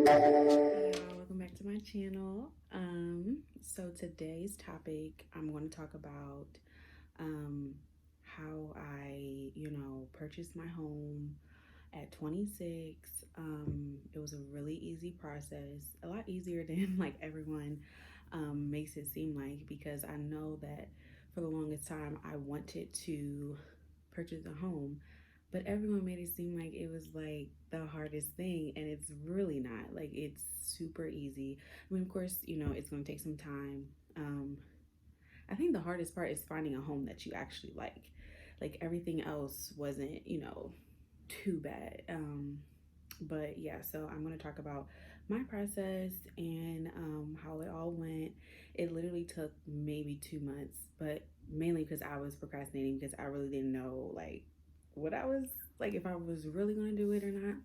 Hey y'all, welcome back to my channel. So today's topic, I'm going to talk about um, how I, purchased my home at 26. It was a really easy process, a lot easier than like everyone makes it seem like, because I know that for the longest time I wanted to purchase a home, but everyone made it seem like it was like the hardest thing, and it's really not. Like, it's super easy. I mean, of course, it's going to take some time. I think the hardest part is finding a home that you actually like. Like, everything else wasn't, too bad. But yeah, so I'm going to talk about my process and how it all went. It literally took maybe 2 months, but mainly because I was procrastinating, because I really didn't know like what I was, like, if I was really going to do it or not.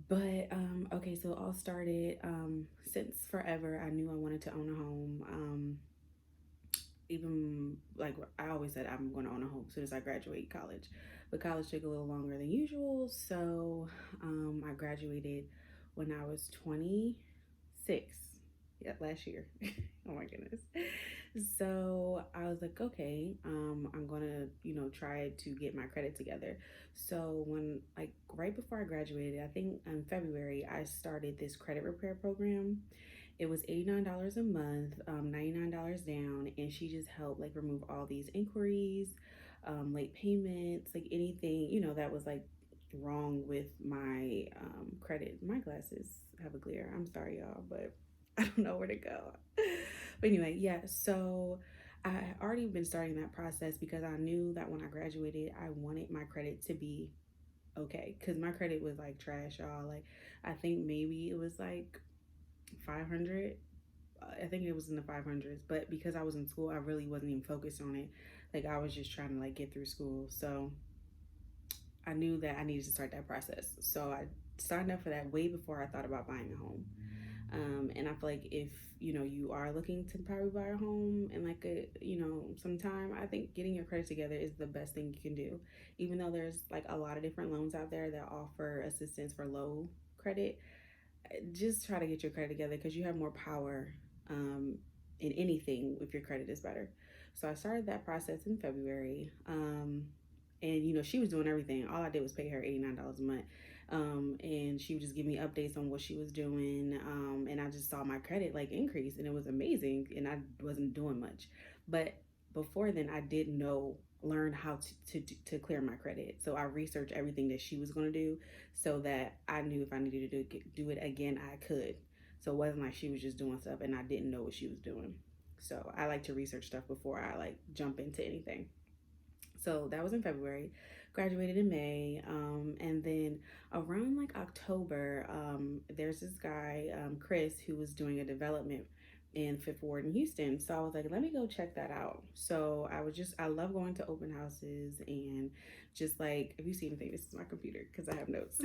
But okay, so it all started since forever. I knew I wanted to own a home. Even like I always said, I'm going to own a home as soon as I graduate college. But college took a little longer than usual, so I graduated when I was 26. Yeah, last year. Oh my goodness. So I was like, okay, I'm gonna, try to get my credit together. So when, like, right before I graduated, I think in February, I started this credit repair program. It was $89 a month, $99 down, and she just helped like remove all these inquiries, late payments, like anything, that was like wrong with my credit. My glasses have a glare. I'm sorry, y'all, but I don't know where to go. But anyway, yeah, so I had already been starting that process because I knew that when I graduated, I wanted my credit to be okay, because my credit was like trash, y'all. Like, I think maybe it was like 500. I think it was in the 500s, but because I was in school, I really wasn't even focused on it. Like, I was just trying to like get through school. So I knew that I needed to start that process. So I signed up for that way before I thought about buying a home. And I feel like if you are looking to probably buy a home in like a sometime, I think getting your credit together is the best thing you can do. Even though there's like a lot of different loans out there that offer assistance for low credit, just try to get your credit together because you have more power in anything if your credit is better. So I started that process in February. And she was doing everything. All I did was pay her $89 a month. And she would just give me updates on what she was doing. And I just saw my credit like increase, and it was amazing. And I wasn't doing much. But before then, I did learn how to clear my credit. So I researched everything that she was going to do, so that I knew if I needed to do it again, I could. So it wasn't like she was just doing stuff and I didn't know what she was doing. So I like to research stuff before I like jump into anything. So that was in February. Graduated in May, and then around like October, there's this guy, Chris, who was doing a development in Fifth Ward in Houston. So I was like, let me go check that out. So I love going to open houses, and just like, if you see anything, this is my computer because I have notes.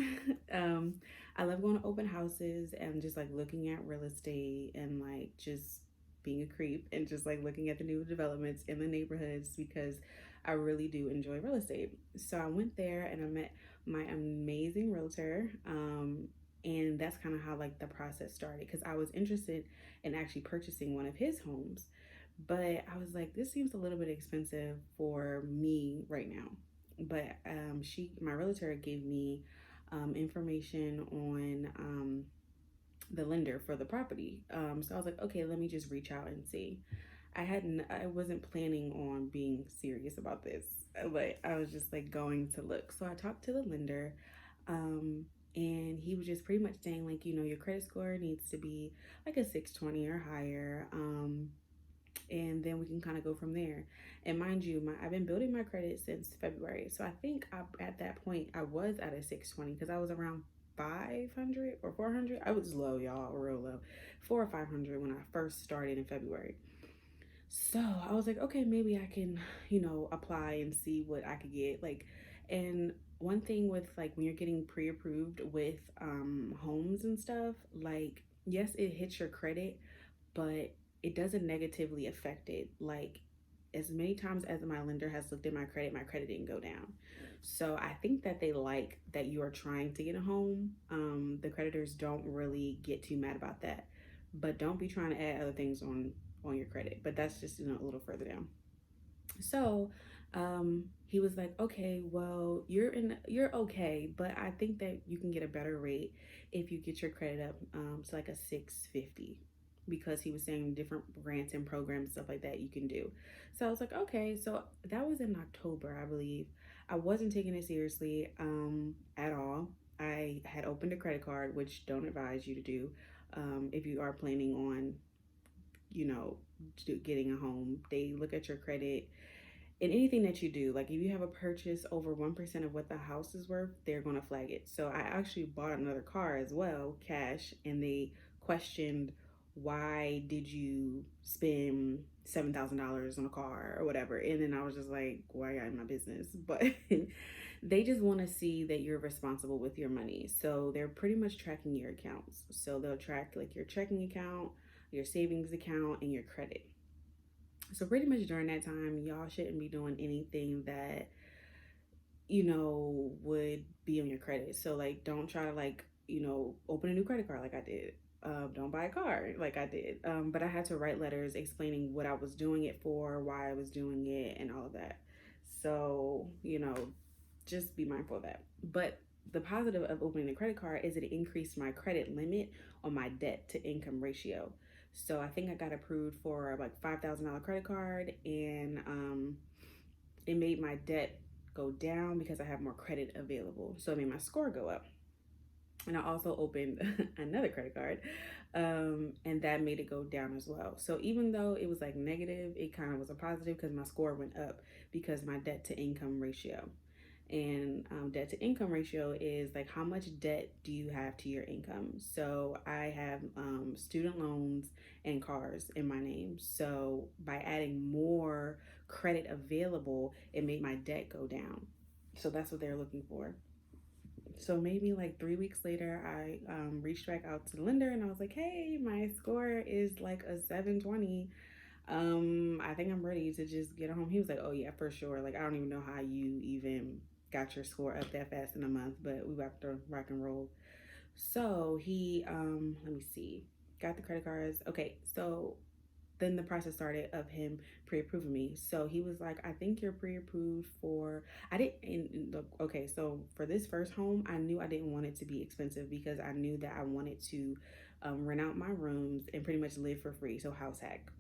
um, I love going to open houses and just like looking at real estate and like just being a creep and just like looking at the new developments in the neighborhoods, because I really do enjoy real estate. So I went there and I met my amazing realtor. And that's kind of how like the process started, because I was interested in actually purchasing one of his homes. But I was like, this seems a little bit expensive for me right now. But my realtor gave me information on the lender for the property. So I was like, okay, let me just reach out and see. I wasn't planning on being serious about this, but I was just like going to look. So I talked to the lender, and he was just pretty much saying like, your credit score needs to be like a 620 or higher. And then we can kind of go from there. And mind you, I've been building my credit since February. So I think at that point I was at a 620 because I was around 500 or 400. I was low, y'all, real low. 4 or 500 when I first started in February. So I was like, okay, maybe I can, apply and see what I could get. Like, and one thing with like when you're getting pre-approved with homes and stuff, like, yes, it hits your credit, but it doesn't negatively affect it. Like, as many times as my lender has looked at my credit didn't go down. So I think that they like that you are trying to get a home. the creditors don't really get too mad about that. But don't be trying to add other things on your credit. But that's just, a little further down. So he was like, okay, well, you're okay, but I think that you can get a better rate if you get your credit up to like a 650, because he was saying different grants and programs, stuff like that you can do. So I was like, okay. So that was in October, I believe. I wasn't taking it seriously at all. I had opened a credit card, which don't advise you to do if you are planning on, you know, getting a home. They look at your credit in anything that you do. Like if you have a purchase over 1% of what the house is worth, they're going to flag it. So I actually bought another car as well, cash, and they questioned, why did you spend $7,000 on a car or whatever. And then I was just like, why are you in my business? But they just want to see that you're responsible with your money. So they're pretty much tracking your accounts. So they'll track like your checking account, your savings account, and your credit. So pretty much during that time, y'all shouldn't be doing anything that, would be on your credit. So like, don't try to like, open a new credit card like I did. Don't buy a car like I did. But I had to write letters explaining what I was doing it for, why I was doing it, and all of that. So, just be mindful of that. But the positive of opening a credit card is it increased my credit limit on my debt to income ratio. So I think I got approved for like $5,000 credit card, and it made my debt go down because I have more credit available. So it made my score go up. And I also opened another credit card, and that made it go down as well. So even though it was like negative, it kind of was a positive because my score went up because my debt to income ratio. And debt to income ratio is like how much debt do you have to your income. So I have student loans and cars in my name. So by adding more credit available, it made my debt go down. So that's what they're looking for. So maybe like 3 weeks later, I reached back out to the lender and I was like, hey, my score is like a 720. I think I'm ready to just get a home. He was like, oh yeah, for sure. Like, I don't even know how you even got your score up that fast in a month, but we have to rock and roll. So he, let me see, got the credit cards. Okay, so then the process started of him pre-approving me. So he was like, I think you're pre-approved for, I didn't, okay, so for this first home, I knew I didn't want it to be expensive because I knew that I wanted to rent out my rooms and pretty much live for free. So house hack.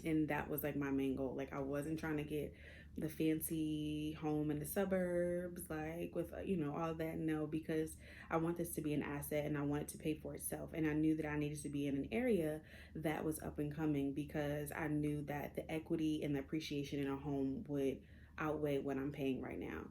And that was like my main goal. Like I wasn't trying to get the fancy home in the suburbs, like with all that. No, because I want this to be an asset and I want it to pay for itself. And I knew that I needed to be in an area that was up and coming because I knew that the equity and the appreciation in a home would outweigh what I'm paying right now.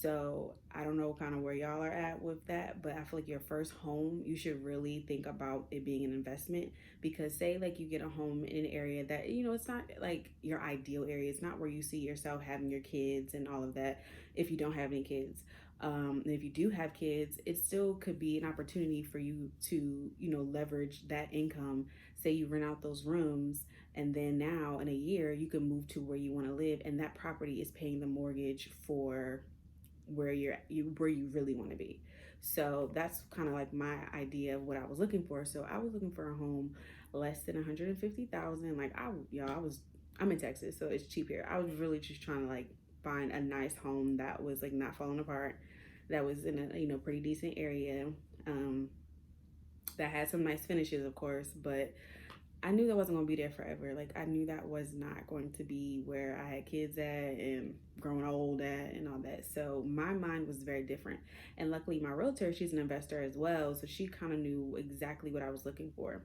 So I don't know kind of where y'all are at with that, but I feel like your first home, you should really think about it being an investment. Because say like you get a home in an area that, it's not like your ideal area. It's not where you see yourself having your kids and all of that if you don't have any kids. And if you do have kids, it still could be an opportunity for you to, leverage that income. Say you rent out those rooms, and then now in a year you can move to where you want to live, and that property is paying the mortgage for where where you really want to be. So that's kind of like my idea of what I was looking for. So I was looking for a home less than 150,000. Like I'm in Texas, so it's cheap here. I was really just trying to like find a nice home that was like not falling apart, that was in a pretty decent area, that had some nice finishes, of course, but I knew that wasn't going to be there forever. Like, I knew that was not going to be where I had kids at and growing old at and all that. So my mind was very different. And luckily, my realtor, she's an investor as well. So she kind of knew exactly what I was looking for.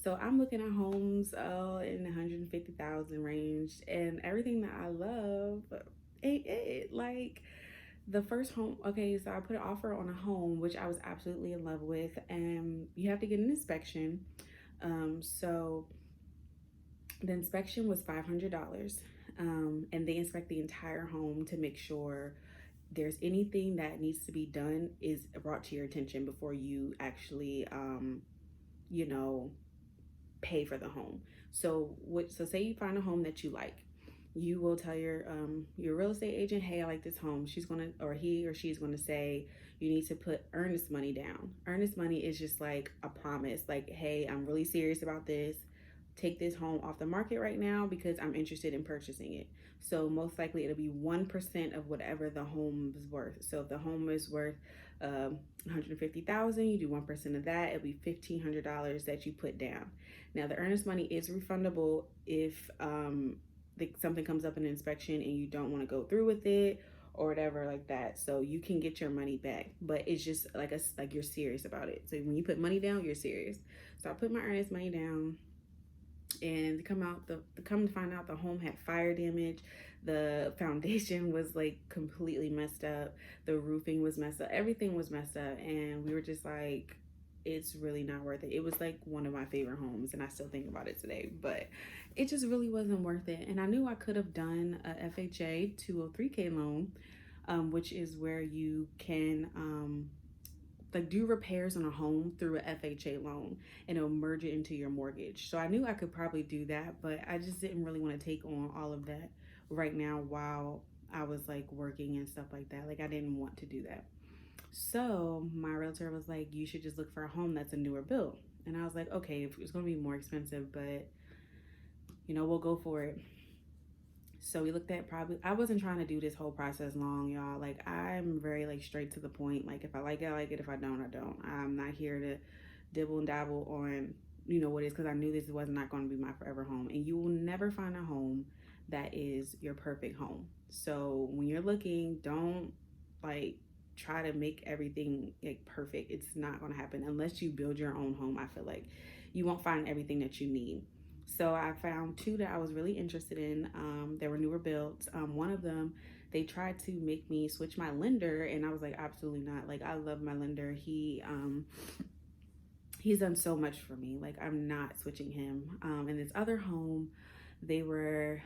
So I'm looking at homes in the 150,000 range, and everything that I love, like the first home. Okay, so I put an offer on a home, which I was absolutely in love with, and you have to get an inspection. So the inspection was $500, and they inspect the entire home to make sure there's anything that needs to be done is brought to your attention before you actually, pay for the home. So say you find a home that you like, you will tell your real estate agent, hey, I like this home. She's gonna, or he or she's gonna say, you need to put earnest money down. Earnest money is just like a promise, like, hey, I'm really serious about this. Take this home off the market right now because I'm interested in purchasing it. So most likely it'll be 1% of whatever the home is worth. So if the home is worth 150,000, you do 1% of that. It'll be $1,500 that you put down. Now the earnest money is refundable if something comes up in an inspection and you don't want to go through with it or whatever like that. So you can get your money back, but it's just like you're serious about it. So when you put money down, you're serious. So I put my earnest money down, and come to find out, the home had fire damage. The foundation was like completely messed up. The roofing was messed up. Everything was messed up, and we were just like, it's really not worth it. It was like one of my favorite homes, and I still think about it today, but it just really wasn't worth it. And I knew I could have done a FHA 203K loan, which is where you can like do repairs on a home through a FHA loan, and it'll merge it into your mortgage. So I knew I could probably do that, but I just didn't really want to take on all of that right now while I was like working and stuff like that. Like I didn't want to do that. So my realtor was like, you should just look for a home that's a newer build. And I was like, okay, it's going to be more expensive, but we'll go for it. So we looked at, probably, I wasn't trying to do this whole process long, y'all. Like I'm very like straight to the point. Like if I like it, I like it. If I don't, I don't. I'm not here to dibble and dabble on what it is, because I knew this was not going to be my forever home. And you will never find a home that is your perfect home. So when you're looking, don't like try to make everything like perfect. It's not going to happen unless you build your own home. I feel like you won't find everything that you need. So I found two that I was really interested in. They were newer builds. One of them, they tried to make me switch my lender, and I was like, absolutely not. Like I love my lender. He's done so much for me. Like I'm not switching him. And this other home, they were,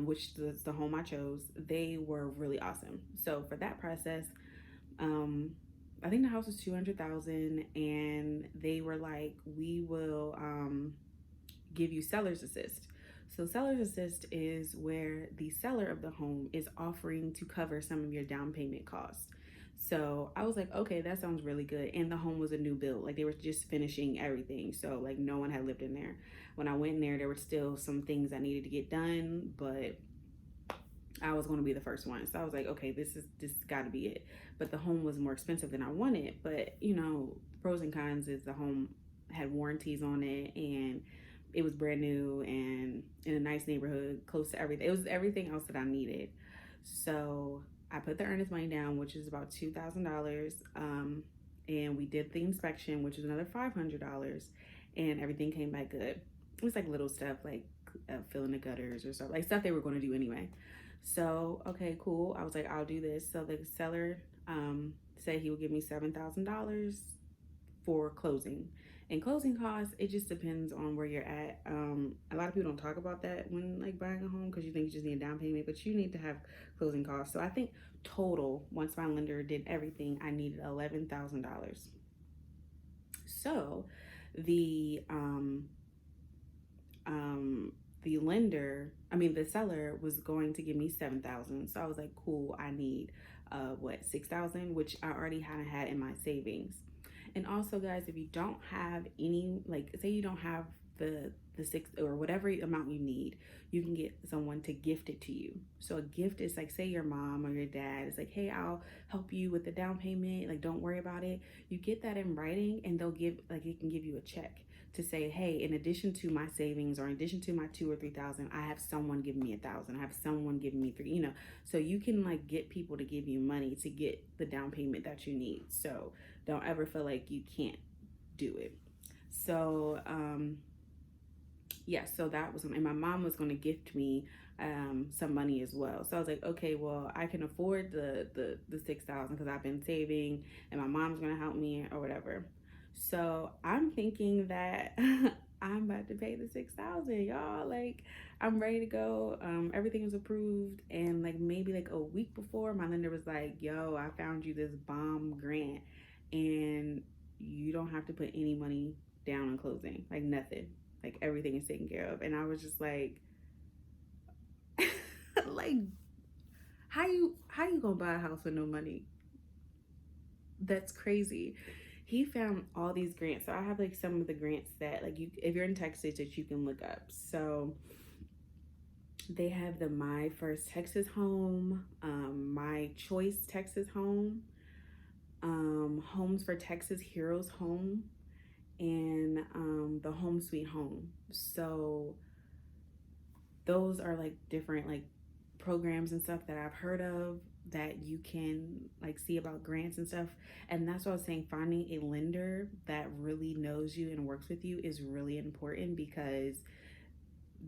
which was the home I chose, they were really awesome. So for that process, I think the house was 200,000, and they were like, we will give you seller's assist. So seller's assist is where the seller of the home is offering to cover some of your down payment costs. So I was like, okay, that sounds really good. And the home was a new build. Like they were just finishing everything. So like no one had lived in there. When I went in there were still some things I needed to get done, but I was going to be the first one. So I was like, okay, this got to be it. But the home was more expensive than I wanted. But pros and cons is the home had warranties on it, and it was brand new and in a nice neighborhood, close to everything. It was everything else that I needed. So I put the earnest money down, which is about $2,000. And we did the inspection, which was another $500, and everything came back good. It was like little stuff like filling the gutters or stuff, like stuff they were going to do anyway. So, okay, cool. I was like, I'll do this. So the seller said he would give me $7,000 for closing. And closing costs, it just depends on where you're at. A lot of people don't talk about that when like buying a home, because you think you just need a down payment, but you need to have closing costs. So I think total, once my lender did everything, I needed $11,000. So the the seller was going to give me 7,000. So I was like, cool, I need 6,000, which I already had in my savings. And also, guys, if you don't have any, like say you don't have the six or whatever amount you need, you can get someone to gift it to you. So a gift is like, say your mom or your dad is like, hey, I'll help you with the down payment, like don't worry about it. You get that in writing, and they'll give, like it can give you a check to say, hey, in addition to my savings, or in addition to my 2,000 or 3,000, I have someone giving me 1,000. I have someone giving me 3. So you can like get people to give you money to get the down payment that you need. So don't ever feel like you can't do it. So so that was, and my mom was going to gift me some money as well. So I was like, okay, well, I can afford the 6,000 because I've been saving, and my mom's going to help me or whatever. So I'm thinking that I'm about to pay the 6,000, y'all. Like I'm ready to go. Everything was approved, and like maybe like a week before, my lender was like, yo, I found you this bomb grant, and you don't have to put any money down on closing, like nothing, like everything is taken care of. And I was just like like how you gonna buy a house with no money? That's crazy. He found all these grants. So I have like some of the grants that like you, if you're in Texas, that you can look up. So they have the My First Texas Home, My Choice Texas Home, Homes for Texas Heroes Home, and the Home Sweet Home. So those are like different like programs and stuff that I've heard of that you can like see about grants and stuff. And that's what I was saying, finding a lender that really knows you and works with you is really important because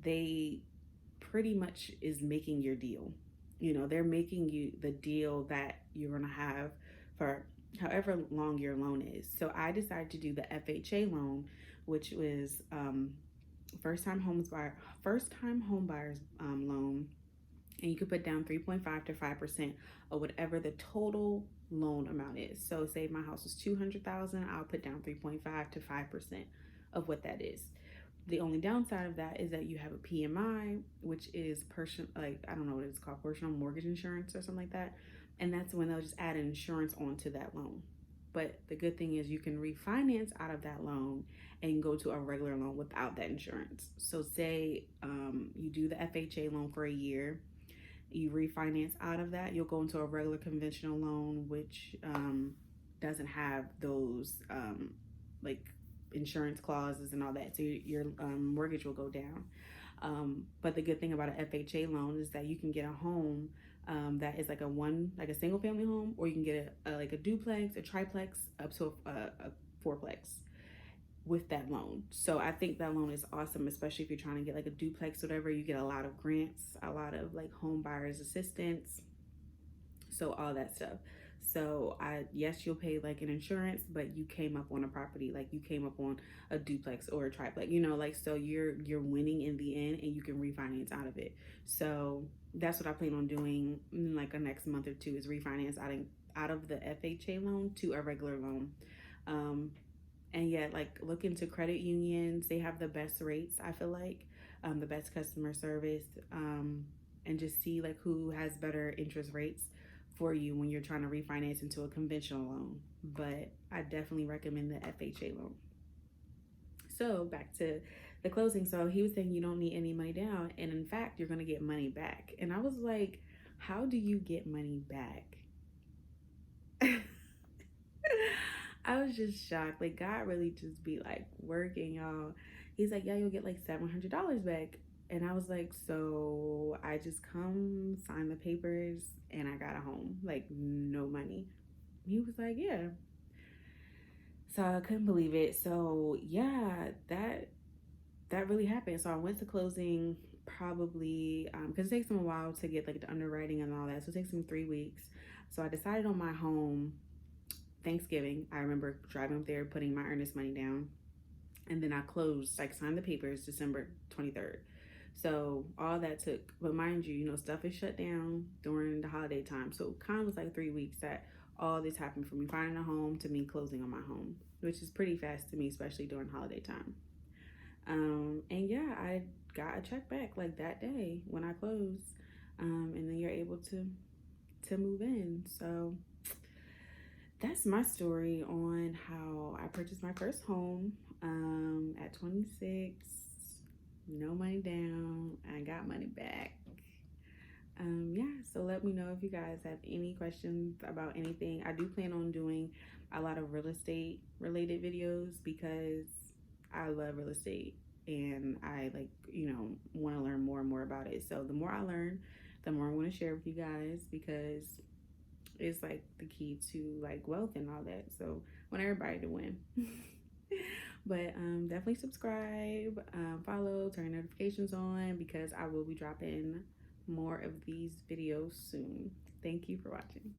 they pretty much is making your deal. You know, they're making you the deal that you're going to have for however long your loan is. So I decided to do the FHA loan, which was first time home buyers loan, and you could put down 3.5 to 5% of whatever the total loan amount is. So say my house is 200,000, I'll put down 3.5 to 5% of what that is. The only downside of that is that you have a PMI, which is like I don't know what it's called, personal mortgage insurance or something like that, and that's when they'll just add an insurance onto that loan. But the good thing is you can refinance out of that loan and go to a regular loan without that insurance. So say you do the FHA loan for a year, you refinance out of that, you'll go into a regular conventional loan, which doesn't have those like insurance clauses and all that. So your mortgage will go down. But the good thing about an FHA loan is that you can get a home that is like a single family home, or you can get like a duplex, a triplex, up to a fourplex with that loan. So I think that loan is awesome, especially if you're trying to get like a duplex, whatever. You get a lot of grants, a lot of like home buyers assistance, so all that stuff. So yes, you'll pay like an insurance, but you came up on a property, like you came up on a duplex or a triplex, you know, like so you're winning in the end, and you can refinance out of it. So that's what I plan on doing in like the next month or two, is refinance out of the FHA loan to a regular loan. And yet, like, look into credit unions. They have the best rates, I feel like, the best customer service, and just see like who has better interest rates for you when you're trying to refinance into a conventional loan. But I definitely recommend the FHA loan. So back to the closing. So he was saying you don't need any money down, and in fact, you're gonna get money back. And I was like, how do you get money back? I was just shocked. Like, God really just be like working, y'all. He's like, yeah, you'll get like $700 back. And I was like, so I just come sign the papers and I got a home, like no money. He was like, yeah. So I couldn't believe it. So yeah, that really happened. So I went to closing probably because it takes them a while to get like the underwriting and all that. So it takes them 3 weeks. So I decided on my home Thanksgiving. I remember driving up there, putting my earnest money down, and then I closed, like signed the papers December 23rd. So all that took, but mind you, stuff is shut down during the holiday time. So it kind of was like 3 weeks that all this happened, from me finding a home to me closing on my home, which is pretty fast to me, especially during holiday time. And yeah, I got a check back like that day when I closed. And then you're able to move in. So that's my story on how I purchased my first home at 26. No money down. I got money back. Yeah, so let me know if you guys have any questions about anything. I do plan on doing a lot of real estate related videos because I love real estate, and I want to learn more and more about it. So the more I learn, the more I'm going to share with you guys, because it's like the key to like wealth and all that. So I want everybody to win. But definitely subscribe, follow, turn notifications on, because I will be dropping more of these videos soon. Thank you for watching.